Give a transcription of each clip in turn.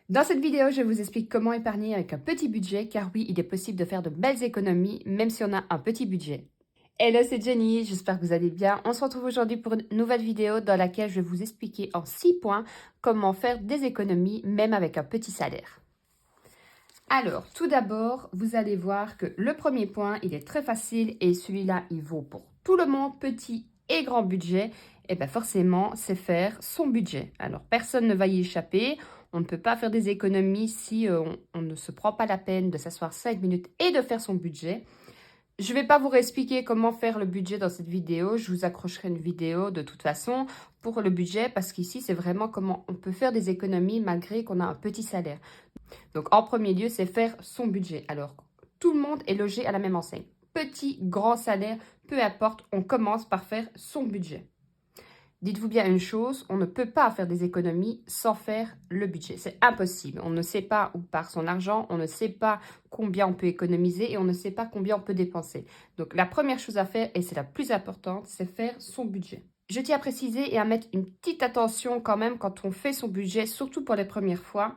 Dans cette vidéo, je vous explique comment épargner avec un petit budget, car oui, il est possible de faire de belles économies, même si on a un petit budget. Hello, c'est Jenny, j'espère que vous allez bien. On se retrouve aujourd'hui pour une nouvelle vidéo dans laquelle je vais vous expliquer en 6 points comment faire des économies, même avec un petit salaire. Alors, tout d'abord, vous allez voir que le premier point, il est très facile et celui-là, il vaut pour tout le monde, petit et grand budget. Et bien forcément, c'est faire son budget. Alors, personne ne va y échapper. On ne peut pas faire des économies si on ne se prend pas la peine de s'asseoir 5 minutes et de faire son budget. Je ne vais pas vous réexpliquer comment faire le budget dans cette vidéo. Je vous accrocherai une vidéo de toute façon pour le budget parce qu'ici, c'est vraiment comment on peut faire des économies malgré qu'on a un petit salaire. Donc, en premier lieu, c'est faire son budget. Alors, tout le monde est logé à la même enseigne. Petit, grand salaire, peu importe, on commence par faire son budget. Dites-vous bien une chose, on ne peut pas faire des économies sans faire le budget. C'est impossible. On ne sait pas où part son argent, on ne sait pas combien on peut économiser et on ne sait pas combien on peut dépenser. Donc, la première chose à faire, et c'est la plus importante, c'est faire son budget. Je tiens à préciser et à mettre une petite attention quand même quand on fait son budget, surtout pour les premières fois.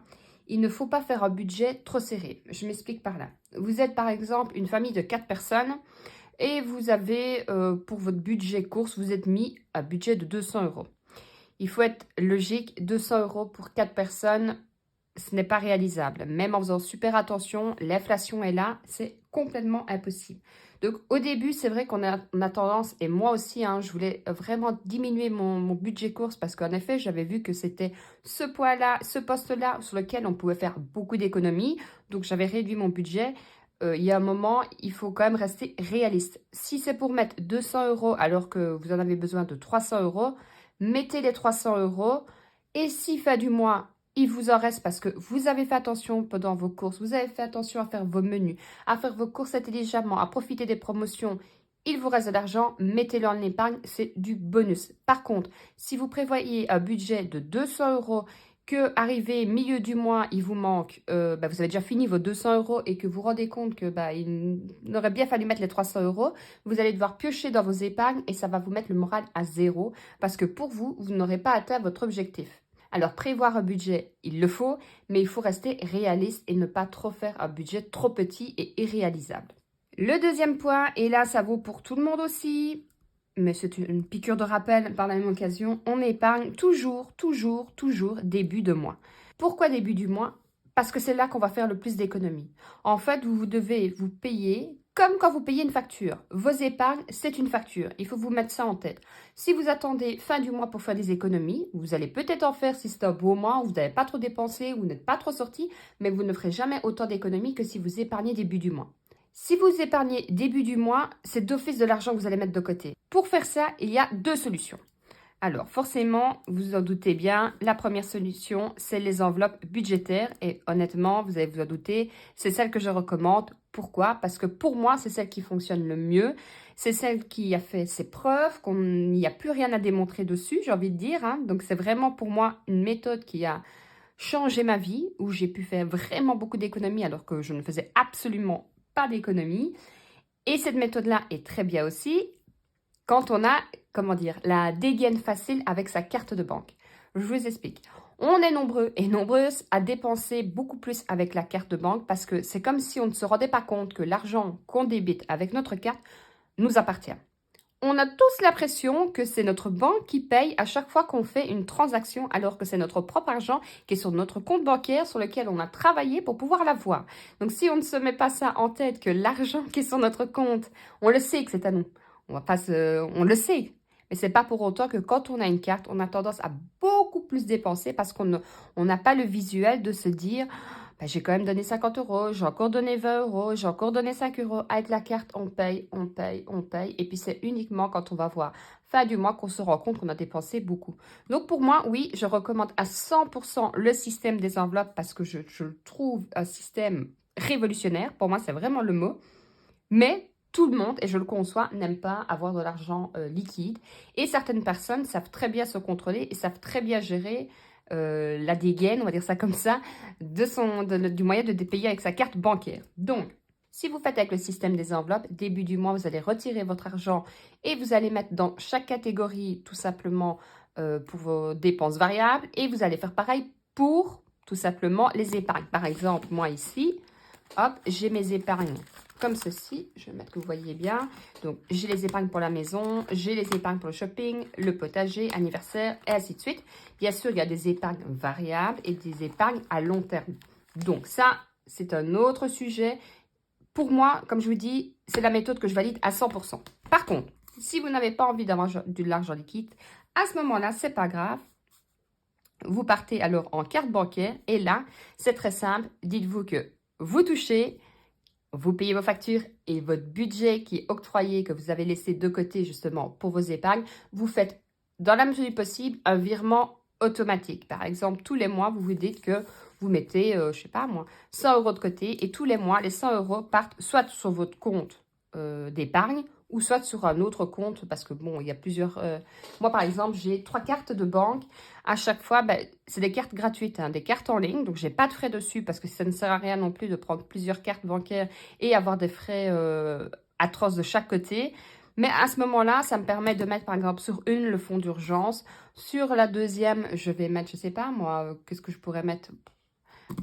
Il ne faut pas faire un budget trop serré. Je m'explique par là. Vous êtes par exemple une famille de 4 personnes et vous avez pour votre budget course, vous êtes mis un budget de 200 euros. Il faut être logique, 200 euros pour 4 personnes, ce n'est pas réalisable. Même en faisant super attention, l'inflation est là, c'est complètement impossible. Donc au début, c'est vrai qu'on a tendance, et moi aussi, je voulais vraiment diminuer mon budget course parce qu'en effet, j'avais vu que c'était ce poids-là, ce poste-là sur lequel on pouvait faire beaucoup d'économies. Donc j'avais réduit mon budget. Il y a un moment, il faut quand même rester réaliste. Si c'est pour mettre 200 euros alors que vous en avez besoin de 300 euros, mettez les 300 euros. Et si fin du mois, il vous en reste parce que vous avez fait attention pendant vos courses, vous avez fait attention à faire vos menus, à faire vos courses intelligemment, à profiter des promotions, il vous reste de l'argent, mettez-le en épargne, c'est du bonus. Par contre, si vous prévoyez un budget de 200 euros, que arrivé milieu du mois, il vous manque, vous avez déjà fini vos 200 euros et que vous vous rendez compte que il aurait bien fallu mettre les 300 euros, vous allez devoir piocher dans vos épargnes et ça va vous mettre le moral à zéro parce que pour vous, vous n'aurez pas atteint votre objectif. Alors, prévoir un budget, il le faut, mais il faut rester réaliste et ne pas trop faire un budget trop petit et irréalisable. Le deuxième point, et là, ça vaut pour tout le monde aussi, mais c'est une piqûre de rappel par la même occasion, on épargne toujours, toujours, toujours début de mois. Pourquoi début du mois? Parce que c'est là qu'on va faire le plus d'économies. En fait, vous devez vous payer comme quand vous payez une facture. Vos épargnes, c'est une facture. Il faut vous mettre ça en tête. Si vous attendez fin du mois pour faire des économies, vous allez peut-être en faire si c'est un beau mois où vous n'avez pas trop dépensé ou vous n'êtes pas trop sorti, mais vous ne ferez jamais autant d'économies que si vous épargnez début du mois. Si vous épargnez début du mois, c'est d'office de l'argent que vous allez mettre de côté. Pour faire ça, il y a deux solutions. Alors, forcément, vous en doutez bien, la première solution, c'est les enveloppes budgétaires. Et honnêtement, vous allez vous en douter, c'est celle que je recommande. Pourquoi? Parce que pour moi, c'est celle qui fonctionne le mieux. C'est celle qui a fait ses preuves, qu'on n'y a plus rien à démontrer dessus, j'ai envie de dire. Donc, c'est vraiment pour moi une méthode qui a changé ma vie, où j'ai pu faire vraiment beaucoup d'économies alors que je ne faisais absolument pas d'économies. Et cette méthode-là est très bien aussi quand on a, la dégaine facile avec sa carte de banque. Je vous explique. On est nombreux et nombreuses à dépenser beaucoup plus avec la carte de banque parce que c'est comme si on ne se rendait pas compte que l'argent qu'on débite avec notre carte nous appartient. On a tous l'impression que c'est notre banque qui paye à chaque fois qu'on fait une transaction alors que c'est notre propre argent qui est sur notre compte bancaire sur lequel on a travaillé pour pouvoir l'avoir. Donc si on ne se met pas ça en tête que l'argent qui est sur notre compte, on le sait que c'est à nous. On le sait. Mais c'est pas pour autant que quand on a une carte, on a tendance à beaucoup plus dépenser parce qu'on n'a pas le visuel de se dire j'ai quand même donné 50 euros, j'ai encore donné 20 euros, j'ai encore donné 5 euros. Avec la carte, on paye, on paye, on paye. Et puis, c'est uniquement quand on va voir fin du mois qu'on se rend compte qu'on a dépensé beaucoup. Donc, pour moi, oui, je recommande à 100% le système des enveloppes parce que je le trouve un système révolutionnaire. Pour moi, c'est vraiment le mot. Mais tout le monde, et je le conçois, n'aime pas avoir de l'argent liquide. Et certaines personnes savent très bien se contrôler et savent très bien gérer la dégaine, on va dire ça comme ça, du moyen de payer avec sa carte bancaire. Donc, si vous faites avec le système des enveloppes, début du mois, vous allez retirer votre argent et vous allez mettre dans chaque catégorie tout simplement pour vos dépenses variables. Et vous allez faire pareil pour tout simplement les épargnes. Par exemple, moi ici, hop, j'ai mes épargnes comme ceci. Je vais mettre que vous voyez bien. Donc, j'ai les épargnes pour la maison, j'ai les épargnes pour le shopping, le potager, anniversaire, et ainsi de suite. Bien sûr, il y a des épargnes variables et des épargnes à long terme. Donc, ça, c'est un autre sujet. Pour moi, comme je vous dis, c'est la méthode que je valide à 100%. Par contre, si vous n'avez pas envie d'avoir de l'argent liquide, à ce moment-là, c'est pas grave. Vous partez alors en carte bancaire et là, c'est très simple. Dites-vous que vous touchez, vous payez vos factures et votre budget qui est octroyé, que vous avez laissé de côté justement pour vos épargnes, vous faites dans la mesure du possible un virement automatique. Par exemple, tous les mois, vous vous dites que vous mettez, je ne sais pas moi, 100 € de côté et tous les mois, les 100 € partent soit sur votre compte d'épargne ou soit sur un autre compte parce que bon, il y a plusieurs... moi, par exemple, j'ai 3 cartes de banque. À chaque fois, ben, c'est des cartes gratuites, hein, des cartes en ligne. Donc, je n'ai pas de frais dessus parce que ça ne sert à rien non plus de prendre plusieurs cartes bancaires et avoir des frais atroces de chaque côté. Mais à ce moment-là, ça me permet de mettre, par exemple, sur une, le fonds d'urgence. Sur la deuxième, je vais mettre, je ne sais pas moi, qu'est-ce que je pourrais mettre ?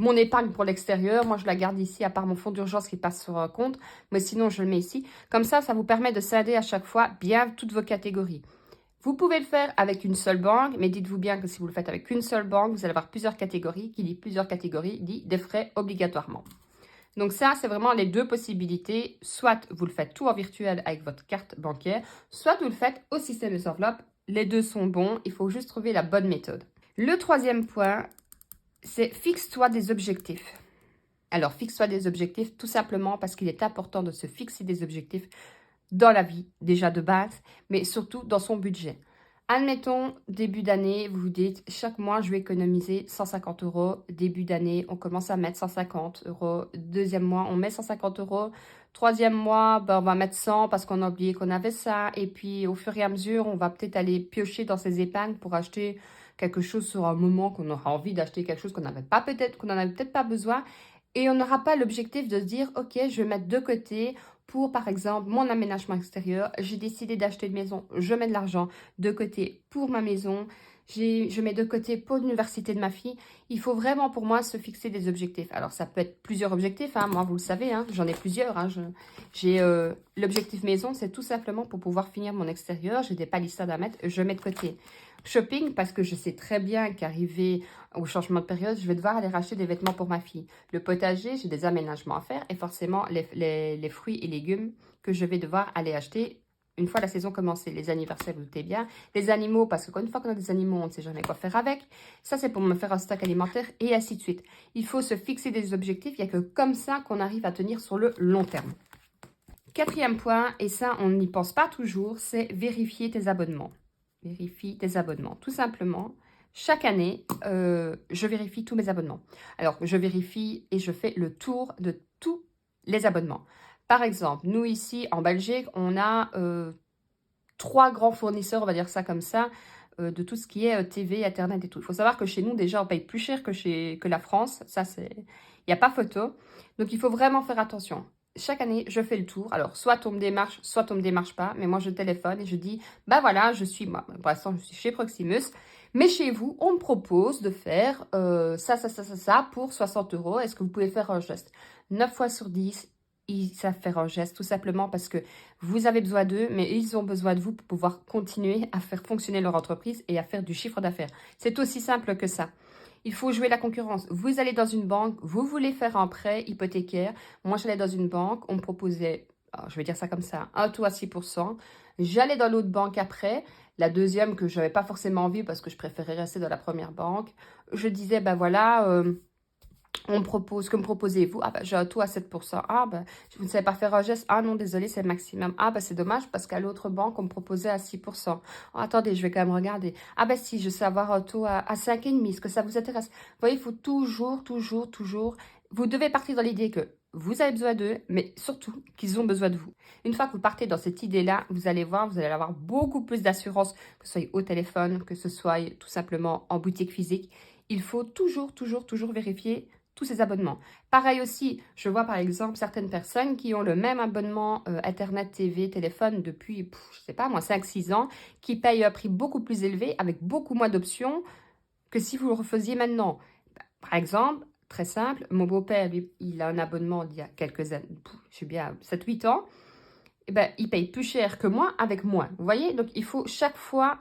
Mon épargne pour l'extérieur, moi je la garde ici à part mon fonds d'urgence qui passe sur un compte, mais sinon je le mets ici. Comme ça vous permet de scinder à chaque fois bien toutes vos catégories. Vous pouvez le faire avec une seule banque, mais dites-vous bien que si vous le faites avec une seule banque, vous allez avoir plusieurs catégories. Qui dit plusieurs catégories, dit des frais obligatoirement. Donc ça, c'est vraiment les deux possibilités. Soit vous le faites tout en virtuel avec votre carte bancaire, soit vous le faites au système des enveloppes. Les deux sont bons, il faut juste trouver la bonne méthode. Le troisième point, c'est fixe-toi des objectifs. Alors, fixe-toi des objectifs tout simplement parce qu'il est important de se fixer des objectifs dans la vie, déjà de base, mais surtout dans son budget. Admettons, début d'année, vous vous dites, chaque mois, je vais économiser 150 €. Début d'année, on commence à mettre 150 €. Deuxième mois, on met 150 €. Troisième mois, ben, on va mettre 100 parce qu'on a oublié qu'on avait ça. Et puis, au fur et à mesure, on va peut-être aller piocher dans ses épargnes pour acheter quelque chose sur un moment qu'on aura envie d'acheter, quelque chose qu'on n'avait pas peut-être, qu'on n'en avait peut-être pas besoin. Et on n'aura pas l'objectif de se dire, ok, je vais mettre de côté pour, par exemple, mon aménagement extérieur. J'ai décidé d'acheter une maison, je mets de l'argent de côté pour ma maison. Je mets de côté pour l'université de ma fille. Il faut vraiment pour moi se fixer des objectifs. Alors ça peut être plusieurs objectifs, hein. Moi vous le savez, hein, j'en ai plusieurs. Hein. J'ai l'objectif maison, c'est tout simplement pour pouvoir finir mon extérieur. J'ai des palissades à mettre, je mets de côté. Shopping, parce que je sais très bien qu'arrivé au changement de période, je vais devoir aller racheter des vêtements pour ma fille. Le potager, j'ai des aménagements à faire et forcément les fruits et légumes que je vais devoir aller acheter une fois la saison commencée. Les anniversaires, vous doutez bien. Les animaux, parce qu'une fois qu'on a des animaux, on ne sait jamais quoi faire avec. Ça, c'est pour me faire un stock alimentaire et ainsi de suite. Il faut se fixer des objectifs. Il n'y a que comme ça qu'on arrive à tenir sur le long terme. Quatrième point, et ça, on n'y pense pas toujours, c'est vérifier tes abonnements. Vérifie tes abonnements. Tout simplement, chaque année, je vérifie tous mes abonnements. Alors, je vérifie et je fais le tour de tous les abonnements. Par exemple, nous ici, en Belgique, on a 3 grands fournisseurs, on va dire ça comme ça, de tout ce qui est TV, Internet et tout. Il faut savoir que chez nous, déjà, on paye plus cher que la France. Ça, c'est... Il n'y a pas photo. Donc, il faut vraiment faire attention. Chaque année, je fais le tour. Alors, soit on me démarche, soit on ne me démarche pas. Mais moi, je téléphone et je dis, bah voilà, je suis, moi, pour l'instant, je suis chez Proximus. Mais chez vous, on me propose de faire ça pour 60 €. Est-ce que vous pouvez faire un geste? 9 fois sur 10, ils savent faire un geste, tout simplement parce que vous avez besoin d'eux, mais ils ont besoin de vous pour pouvoir continuer à faire fonctionner leur entreprise et à faire du chiffre d'affaires. C'est aussi simple que ça. Il faut jouer la concurrence. Vous allez dans une banque, vous voulez faire un prêt hypothécaire. Moi, j'allais dans une banque, on me proposait, je vais dire ça comme ça, un taux à 6%. J'allais dans l'autre banque après, la deuxième que je n'avais pas forcément envie parce que je préférais rester dans la première banque. Je disais, ben voilà, on me propose, que me proposez-vous? Ah ben j'ai un taux à 7%. Ah ben vous ne savez pas faire un geste. Ah non, désolé, c'est le maximum. Ah ben c'est dommage parce qu'à l'autre banque, on me proposait à 6%. Oh, attendez, je vais quand même regarder. Ah ben si, je sais avoir un taux à 5,5. Est-ce que ça vous intéresse? Vous voyez, il faut toujours, vous devez partir dans l'idée que vous avez besoin d'eux, mais surtout qu'ils ont besoin de vous. Une fois que vous partez dans cette idée-là, vous allez voir, vous allez avoir beaucoup plus d'assurance, que ce soit au téléphone, que ce soit tout simplement en boutique physique. Il faut toujours vérifier tous ces abonnements. Pareil aussi, je vois par exemple certaines personnes qui ont le même abonnement Internet, TV, téléphone depuis, je sais pas moi, 5-6 ans, qui payent un prix beaucoup plus élevé avec beaucoup moins d'options que si vous le refaisiez maintenant. Par exemple, très simple, mon beau-père, il a un abonnement d'il y a quelques années, je suis bien 7-8 ans, eh ben, il paye plus cher que moi avec moins. Vous voyez? Donc, il faut chaque fois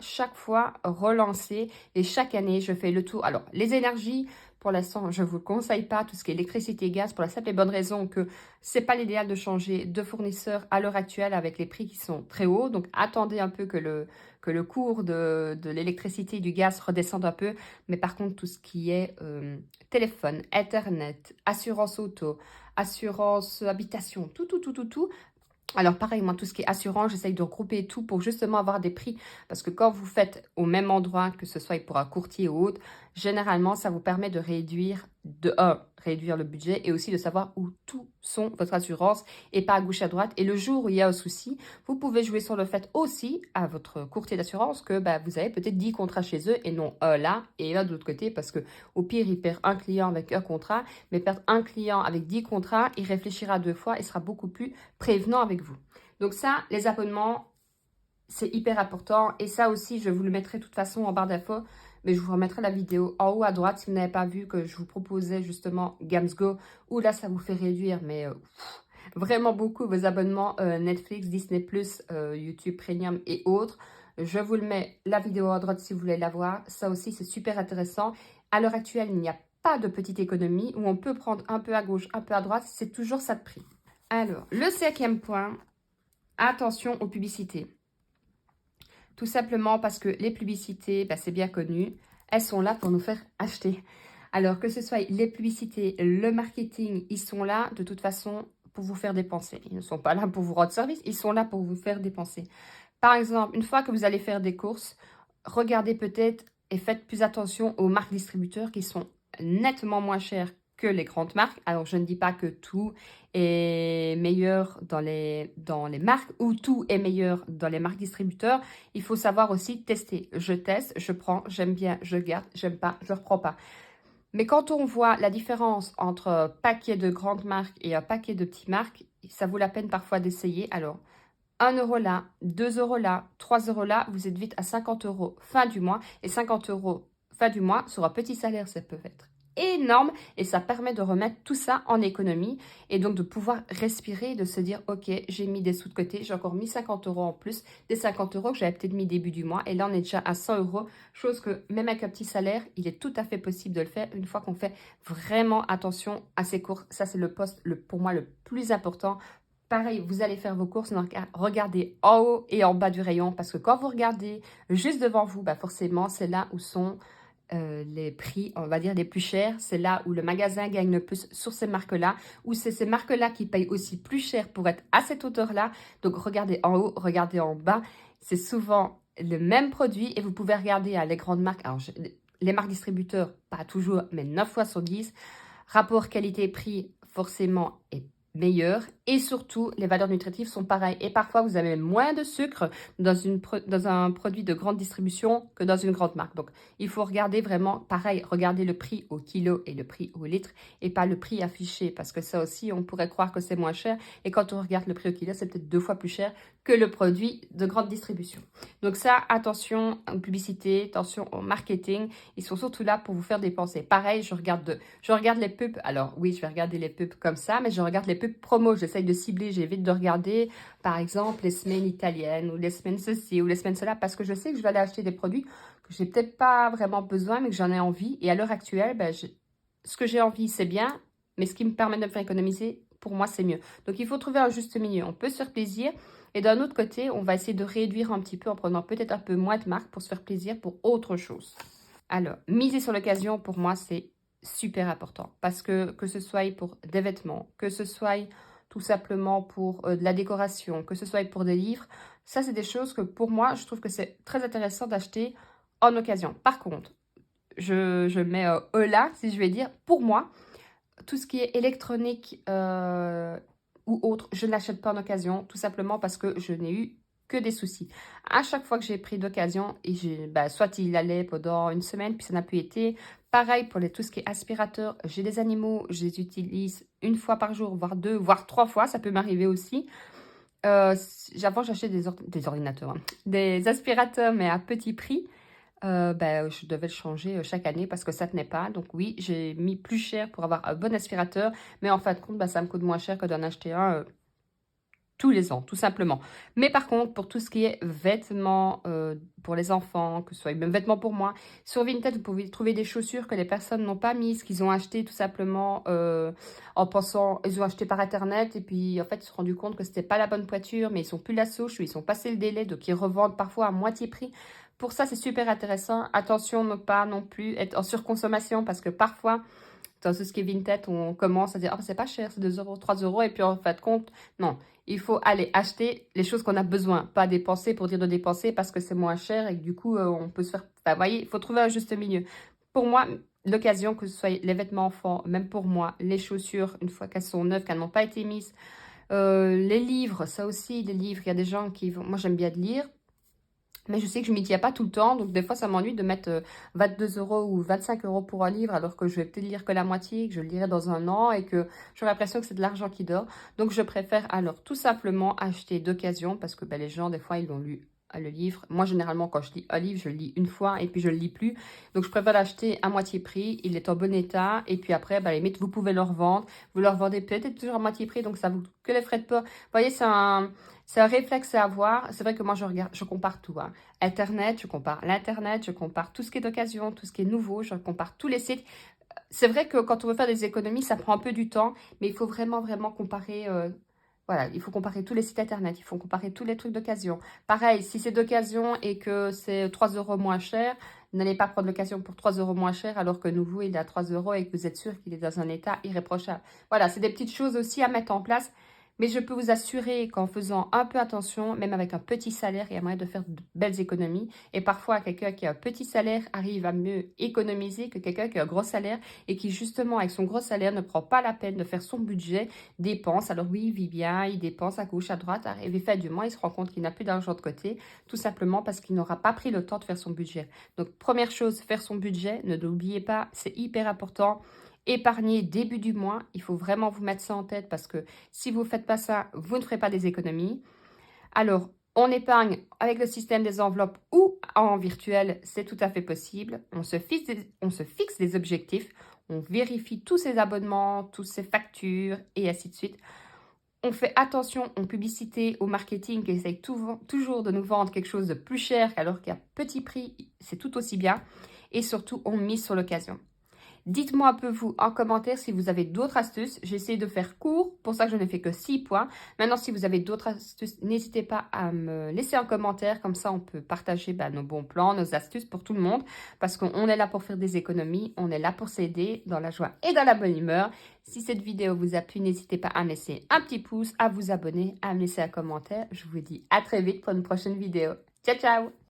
relancer. Et chaque année, je fais le tour. Alors, les énergies, pour l'instant, je ne vous le conseille pas. Tout ce qui est électricité et gaz, pour la simple et bonne raison que ce n'est pas l'idéal de changer de fournisseur à l'heure actuelle avec les prix qui sont très hauts. Donc, attendez un peu que le cours de l'électricité et du gaz redescende un peu. Mais par contre, tout ce qui est téléphone, Internet, assurance auto, assurance habitation, tout. Alors pareil, moi, tout ce qui est assurance, j'essaye de regrouper tout pour justement avoir des prix. Parce que quand vous faites au même endroit, que ce soit pour un courtier ou autre, généralement, ça vous permet de réduire, réduire le budget et aussi de savoir où tout sont votre assurance et pas à gauche à droite. Et le jour où il y a un souci, vous pouvez jouer sur le fait aussi à votre courtier d'assurance que vous avez peut-être 10 contrats chez eux et non un là et un de l'autre côté. Parce que au pire, il perd un client avec un contrat, mais perdre un client avec 10 contrats, il réfléchira 2 fois et sera beaucoup plus prévenant avec vous. Donc ça, les abonnements, c'est hyper important. Et ça aussi, je vous le mettrai de toute façon en barre d'infos. Mais je vous remettrai la vidéo en haut à droite si vous n'avez pas vu que je vous proposais justement Gamsgo. Où là, ça vous fait réduire, mais vraiment beaucoup vos abonnements Netflix, Disney+, YouTube Premium et autres. Je vous le mets la vidéo à droite si vous voulez la voir. Ça aussi, c'est super intéressant. À l'heure actuelle, il n'y a pas de petite économie où on peut prendre un peu à gauche, un peu à droite. C'est toujours ça de prix. Alors, le 5e point, attention aux publicités. Tout simplement parce que les publicités, c'est bien connu, elles sont là pour nous faire acheter. Alors que ce soit les publicités, le marketing, ils sont là de toute façon pour vous faire dépenser. Ils ne sont pas là pour vous rendre service, ils sont là pour vous faire dépenser. Par exemple, une fois que vous allez faire des courses, regardez peut-être et faites plus attention aux marques distributeurs qui sont nettement moins chères que les grandes marques. Alors, je ne dis pas que tout est meilleur dans les marques ou tout est meilleur dans les marques distributeurs. Il faut savoir aussi tester. Je teste, je prends, j'aime bien, je garde, j'aime pas, je reprends pas. Mais quand on voit la différence entre un paquet de grandes marques et un paquet de petites marques, ça vaut la peine parfois d'essayer. Alors, 1 € là, 2 € là, 3 € là, vous êtes vite à 50 € fin du mois. Et 50 € fin du mois, sur un petit salaire, ça peut être énorme. Et ça permet de remettre tout ça en économie. Et donc de pouvoir respirer, de se dire, ok, j'ai mis des sous de côté, j'ai encore mis 50 € en plus, des 50 € que j'avais peut-être mis début du mois. Et là, on est déjà à 100 €, chose que même avec un petit salaire, il est tout à fait possible de le faire une fois qu'on fait vraiment attention à ses courses. Ça, c'est le poste, pour moi, le plus important. Pareil, vous allez faire vos courses, donc regardez en haut et en bas du rayon, parce que quand vous regardez juste devant vous, forcément, c'est là où sont les prix, on va dire, les plus chers. C'est là où le magasin gagne le plus sur ces marques-là, où c'est ces marques-là qui payent aussi plus cher pour être à cette hauteur-là. Donc, regardez en haut, regardez en bas. C'est souvent le même produit et vous pouvez regarder les grandes marques. Alors, les marques distributeurs, pas toujours, mais 9 fois sur 10. Rapport qualité-prix, forcément, est meilleur et surtout les valeurs nutritives sont pareilles et parfois vous avez moins de sucre dans un produit de grande distribution que dans une grande marque. Donc il faut regarder vraiment pareil, regarder le prix au kilo et le prix au litre et pas le prix affiché, parce que ça aussi on pourrait croire que c'est moins cher et quand on regarde le prix au kilo c'est peut-être 2 fois plus cher que le produit de grande distribution. Donc ça, attention aux publicités, attention au marketing, ils sont surtout là pour vous faire dépenser. Pareil, je regarde les pubs. Alors oui, je vais regarder les pubs comme ça, mais je regarde les pubs promo. J'essaye de cibler, j'évite de regarder, par exemple, les semaines italiennes ou les semaines ceci ou les semaines cela, parce que je sais que je vais aller acheter des produits que j'ai peut-être pas vraiment besoin, mais que j'en ai envie. Et à l'heure actuelle, ce que j'ai envie, c'est bien, mais ce qui me permet de me faire économiser, pour moi, c'est mieux. Donc, il faut trouver un juste milieu. On peut se faire plaisir. Et d'un autre côté, on va essayer de réduire un petit peu en prenant peut-être un peu moins de marques pour se faire plaisir pour autre chose. Alors, miser sur l'occasion, pour moi, c'est super important. Parce que ce soit pour des vêtements, que ce soit tout simplement pour de la décoration, que ce soit pour des livres, ça, c'est des choses que pour moi, je trouve que c'est très intéressant d'acheter en occasion. Par contre, je mets là, si je vais dire, pour moi, tout ce qui est électronique ou autre, je ne l'achète pas en occasion, tout simplement parce que je n'ai eu que des soucis. À chaque fois que j'ai pris d'occasion, et soit il allait pendant une semaine, puis ça n'a plus été. Pareil pour tout ce qui est aspirateur, j'ai des animaux, je les utilise 1 fois par jour, voire 2, voire 3 fois, ça peut m'arriver aussi. Avant, j'achetais des ordinateurs, des aspirateurs, mais à petit prix. je devais le changer chaque année parce que ça tenait pas. Donc oui, j'ai mis plus cher pour avoir un bon aspirateur, mais en fin de compte, ça me coûte moins cher que d'en acheter un tous les ans, tout simplement. Mais par contre, pour tout ce qui est vêtements pour les enfants, que ce soit même vêtements pour moi, sur Vinted, vous pouvez trouver des chaussures que les personnes n'ont pas mises, qu'ils ont achetées tout simplement en pensant, ils ont acheté par Internet et puis en fait, ils se sont rendus compte que c'était pas la bonne poiture, mais ils sont plus la souche, ou ils sont passés le délai, donc ils revendent parfois à moitié prix. Pour ça, c'est super intéressant. Attention, ne pas non plus être en surconsommation parce que parfois, dans tout ce qui est Vinted, on commence à dire « Ah, c'est pas cher, c'est 2 euros, 3 euros. » Et puis, en fin de compte, non. Il faut aller acheter les choses qu'on a besoin, pas dépenser pour dire de dépenser parce que c'est moins cher et que du coup, on peut se faire... Enfin, vous voyez, il faut trouver un juste milieu. Pour moi, l'occasion, que ce soit les vêtements enfants, même pour moi, les chaussures, une fois qu'elles sont neuves, qu'elles n'ont pas été mises, les livres, ça aussi, les livres, il y a des gens qui vont... Moi, j'aime bien de lire. Mais je sais que je ne m'y tiens pas tout le temps, donc des fois ça m'ennuie de mettre 22 euros ou 25 euros pour un livre, alors que je vais peut-être lire que la moitié, que je le lirai dans un an et que j'aurai l'impression que c'est de l'argent qui dort. Donc je préfère alors tout simplement acheter d'occasion, parce que les gens des fois ils l'ont lu le livre. Moi généralement quand je lis un livre, je le lis une fois et puis je ne le lis plus. Donc je préfère l'acheter à moitié prix, il est en bon état et puis après, limite vous pouvez le revendre. Vous le revendez peut-être toujours à moitié prix, donc ça vous coûte que les frais de port. Vous voyez, c'est un réflexe à avoir. C'est vrai que moi, je compare tout. Hein. Internet, je compare l'Internet, je compare tout ce qui est d'occasion, tout ce qui est nouveau, je compare tous les sites. C'est vrai que quand on veut faire des économies, ça prend un peu du temps, mais il faut vraiment, vraiment comparer. Voilà, il faut comparer tous les sites Internet, il faut comparer tous les trucs d'occasion. Pareil, si c'est d'occasion et que c'est 3 euros moins cher, n'allez pas prendre l'occasion pour 3 euros moins cher alors que nouveau, il est à 3 euros et que vous êtes sûr qu'il est dans un état irréprochable. Voilà, c'est des petites choses aussi à mettre en place. Mais je peux vous assurer qu'en faisant un peu attention, même avec un petit salaire, il y a moyen de faire de belles économies. Et parfois, quelqu'un qui a un petit salaire arrive à mieux économiser que quelqu'un qui a un gros salaire et qui, justement, avec son gros salaire, ne prend pas la peine de faire son budget, dépense. Alors oui, il vit bien, il dépense à gauche, à droite. Et fait du mois, il se rend compte qu'il n'a plus d'argent de côté, tout simplement parce qu'il n'aura pas pris le temps de faire son budget. Donc, première chose, faire son budget. Ne l'oubliez pas, c'est hyper important. Épargner début du mois, il faut vraiment vous mettre ça en tête parce que si vous ne faites pas ça, vous ne ferez pas des économies. Alors, on épargne avec le système des enveloppes ou en virtuel, c'est tout à fait possible. On se fixe des objectifs, on vérifie tous ses abonnements, toutes ses factures et ainsi de suite. On fait attention aux publicités, au marketing qui essaye toujours de nous vendre quelque chose de plus cher alors qu'à petit prix, c'est tout aussi bien. Et surtout, on mise sur l'occasion. Dites-moi un peu, vous, en commentaire, si vous avez d'autres astuces. J'ai essayé de faire court, pour ça que je n'ai fait que 6 points. Maintenant, si vous avez d'autres astuces, n'hésitez pas à me laisser un commentaire. Comme ça, on peut partager nos bons plans, nos astuces pour tout le monde. Parce qu'on est là pour faire des économies, on est là pour s'aider dans la joie et dans la bonne humeur. Si cette vidéo vous a plu, n'hésitez pas à me laisser un petit pouce, à vous abonner, à me laisser un commentaire. Je vous dis à très vite pour une prochaine vidéo. Ciao, ciao!